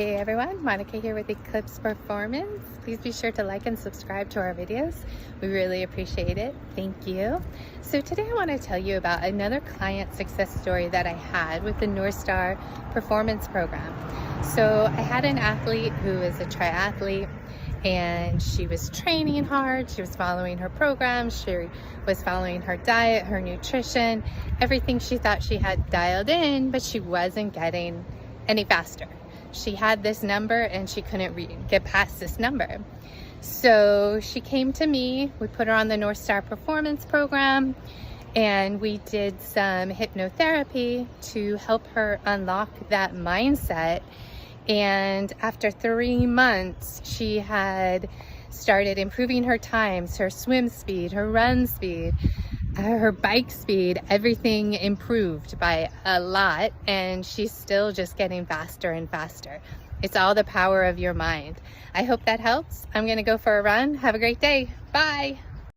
Hey everyone, Monica here with Eclipse Performance. Please be sure to like and subscribe to our videos. We really appreciate it. Thank you. So today I want to tell you about another client success story that I had with the North Star Performance Program. So I had an athlete who is a triathlete, and she was training hard. She was following her program. She was following her diet, her nutrition, everything she thought she had dialed in, but she wasn't getting any faster. She had this number and she couldn't get past this number. So she came to me. We put her on the North Star Performance Program, and we did some hypnotherapy to help her unlock that mindset. And after 3 months, she had started improving her times, her swim speed, her run speed, her bike speed. Everything improved by a lot, and she's still just getting faster and faster. It's all the power of your mind. I hope that helps. I'm gonna go for a run. Have a great day. Bye.